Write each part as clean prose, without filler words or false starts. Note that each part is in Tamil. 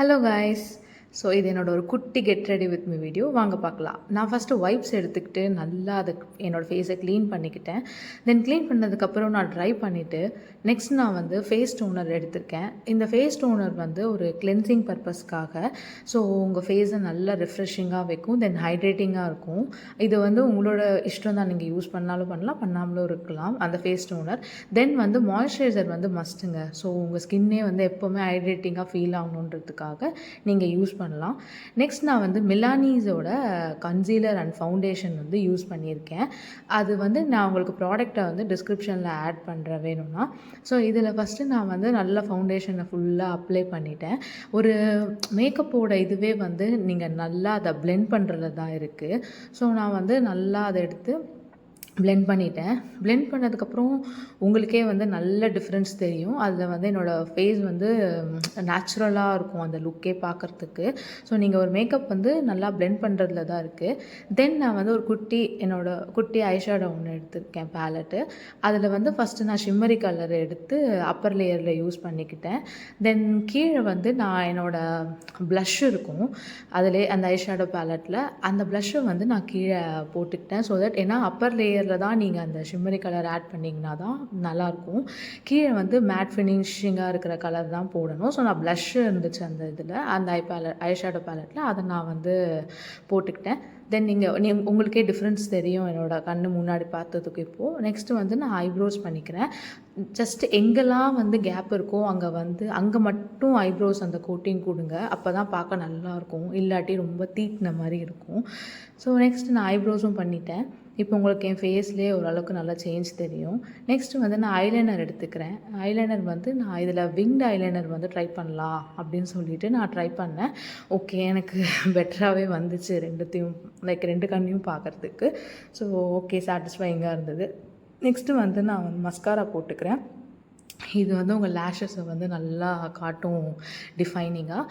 Hello guys. ஸோ இது என்னோடய ஒரு குட்டி get ready with me video. வாங்க பார்க்கலாம். நான் ஃபஸ்ட்டு வைப்ஸ் எடுத்துக்கிட்டு நல்லா அதை என்னோடய ஃபேஸை க்ளீன் பண்ணிக்கிட்டேன். தென் க்ளீன் பண்ணதுக்கப்புறம் நான் ட்ரை பண்ணிவிட்டு நெக்ஸ்ட் நான் வந்து ஃபேஸ் டோனர் எடுத்திருக்கேன். இந்த ஃபேஸ் டோனர் வந்து ஒரு கிளென்சிங் பர்பஸ்க்காக. ஸோ உங்கள் ஃபேஸை நல்லா ரிஃப்ரெஷிங்காக வைக்கும், தென் ஹைட்ரேட்டிங்காக இருக்கும். இது வந்து உங்களோட இஷ்டம் தான், நீங்கள் யூஸ் பண்ணாலும் பண்ணலாம், பண்ணாமலும் இருக்கலாம் அந்த ஃபேஸ் டோனர். தென் வந்து மாய்ஸ்சரைசர் வந்து மஸ்ட்டுங்க. ஸோ உங்கள் ஸ்கின்னே வந்து எப்போவுமே ஹைட்ரேட்டிங்காக ஃபீல் ஆகணுன்றதுக்காக நீங்கள் யூஸ் பண்ணலாம். நெக்ஸ்ட் நான் வந்து மிலானிஸோட கன்சீலர் அண்ட் ஃபவுண்டேஷன் வந்து யூஸ் பண்ணியிருக்கேன். அது வந்து நான் உங்களுக்கு ப்ராடக்டை வந்து டிஸ்கிரிப்ஷனில் ஆட் பண்ணுறேன் வேணும்னா. ஸோ இதில் ஃபஸ்ட்டு நான் வந்து நல்ல ஃபவுண்டேஷனை ஃபுல்லாக அப்ளை பண்ணிட்டேன். ஒரு மேக்கப்போட இதுவே வந்து நீங்கள் நல்லா அதை பிளெண்ட் பண்ணுறதுல தான் இருக்குது. ஸோ நான் வந்து நல்லா அதை எடுத்து பிளெண்ட் பண்ணிட்டேன். பிளெண்ட் பண்ணதுக்கப்புறம் உங்களுக்கே வந்து நல்ல டிஃப்ரென்ஸ் தெரியும். அதில் வந்து என்னோடய ஃபேஸ் வந்து நேச்சுரலாக இருக்கும் அந்த லுக்கே பார்க்குறதுக்கு. ஸோ நீங்கள் ஒரு மேக்கப் வந்து நல்லா பிளெண்ட் பண்ணுறதுல தான் இருக்குது. தென் நான் வந்து ஒரு குட்டி ஐஷேடோ ஒன்று எடுத்திருக்கேன், பேலட்டு. அதில் வந்து ஃபஸ்ட்டு நான் ஷிம்மரி கலர் எடுத்து அப்பர் லேயரில் யூஸ் பண்ணிக்கிட்டேன். தென் கீழே வந்து நான் என்னோடய ப்ளஷ் இருக்கும் அதிலே அந்த ஐஷேடோ பேலட்டில், அந்த ப்ளஷ்ஷை வந்து நான் கீழே போட்டுக்கிட்டேன். ஸோ தட் ஏன்னா அப்பர் லேயரில் தான் நீங்கள் அந்த ஷிம்மரி கலர் ஆட் பண்ணிங்கன்னா தான் நல்லாயிருக்கும். கீழே வந்து மேட் ஃபினிஷிங்காக இருக்கிற கலர் தான் போடணும். ஸோ நான் ப்ளஷ் இருந்துச்சு அந்த இதில், அந்த ஐஷேடோ பேலட்டில், அதை நான் வந்து போட்டுக்கிட்டேன். தென் நீங்கள் உங்களுக்கே டிஃப்ரென்ஸ் தெரியும் என்னோடய கண்ணு முன்னாடி பார்த்ததுக்கு. இப்போது நெக்ஸ்ட்டு வந்து நான் ஐப்ரோஸ் பண்ணிக்கிறேன். ஜஸ்ட் எங்கெல்லாம் வந்து கேப் இருக்கோ அங்கே மட்டும் ஐப்ரோஸ் அந்த கோட்டிங் கொடுங்க. அப்போ தான் பார்க்க நல்லாயிருக்கும், இல்லாட்டி ரொம்ப தீட்டின மாதிரி இருக்கும். ஸோ நெக்ஸ்ட் நான் ஐப்ரோஸும் பண்ணிட்டேன். இப்போ உங்களுக்கு என் ஃபேஸ்லேயே ஓரளவுக்கு நல்லா சேஞ்ச் தெரியும். நெக்ஸ்ட்டு வந்து நான் ஐலைனர் எடுத்துக்கிறேன். ஐலைனர் வந்து நான் இதில் விங்டு ஐலைனர் வந்து ட்ரை பண்ணலாம் அப்படின்னு சொல்லிவிட்டு நான் ட்ரை பண்ணேன். ஓகே, எனக்கு பெட்டராகவே வந்துச்சு, ரெண்டுத்தையும் ரெண்டு கண்ணையும் பார்க்குறதுக்கு. ஸோ ஓகே, சாட்டிஸ்ஃபைங்காக இருந்தது. நெக்ஸ்ட்டு வந்து நான் வந்து மஸ்காரா போட்டுக்கிறேன். இது வந்து உங்கள் லேஷஸை வந்து நல்லா காட்டும் டிஃபைனிங்காக.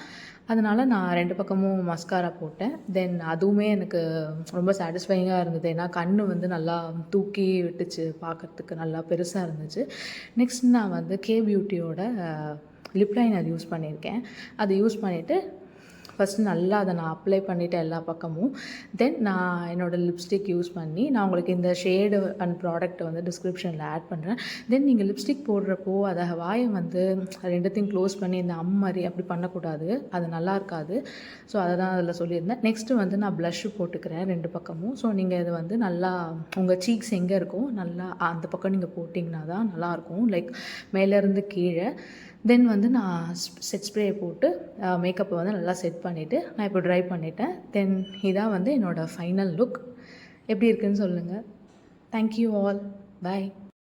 அதனால் நான் 2 பக்கமும் மஸ்காரா போட்டேன். தென் அதுவுமே எனக்கு ரொம்ப சாட்டிஸ்ஃபைங்காக இருந்தது. ஏன்னா கண் வந்து நல்லா தூக்கி விட்டுச்சு, பார்க்குறதுக்கு நல்லா பெருசாக இருந்துச்சு. நெக்ஸ்ட் நான் வந்து கே பியூட்டியோட லிப் லைனர் யூஸ் பண்ணியிருக்கேன். அதை யூஸ் பண்ணிவிட்டு ஃபஸ்ட்டு நல்லா அதை நான் அப்ளை பண்ணிவிட்டேன் எல்லா பக்கமும். தென் நான் என்னோடய லிப்ஸ்டிக் யூஸ் பண்ணி, நான் உங்களுக்கு இந்த ஷேடு அண்ட் ப்ராடக்ட்டை வந்து டிஸ்கிரிப்ஷனில் ஆட் பண்ணுறேன். தென் நீங்கள் லிப்ஸ்டிக் போடுறப்போ அதை வாயை வந்து ரெண்டுத்தையும் க்ளோஸ் பண்ணி இந்த மாதிரி அப்படி பண்ணக்கூடாது, அது நல்லா இருக்காது. ஸோ அதை தான் அதில் சொல்லியிருந்தேன். நெக்ஸ்ட்டு வந்து நான் ப்ளஷ்ஷு போட்டுக்கிறேன் 2 பக்கமும். ஸோ நீங்கள் இது வந்து நல்லா உங்கள் சீக்ஸ் எங்கே இருக்கோ நல்லா அந்த பக்கம் நீங்கள் போட்டிங்கன்னா தான் நல்லாயிருக்கும், மேலேருந்து கீழே. தென் வந்து நான் செட் ஸ்ப்ரே போட்டு மேக்கப்பை வந்து நல்லா செட் பண்ணிவிட்டு நான் இப்போ ட்ரை பண்ணிட்டேன். தென் இதான் வந்து என்னோடய ஃபைனல் லுக். எப்படி இருக்குதுன்னு சொல்லுங்கள். Thank you all. பை.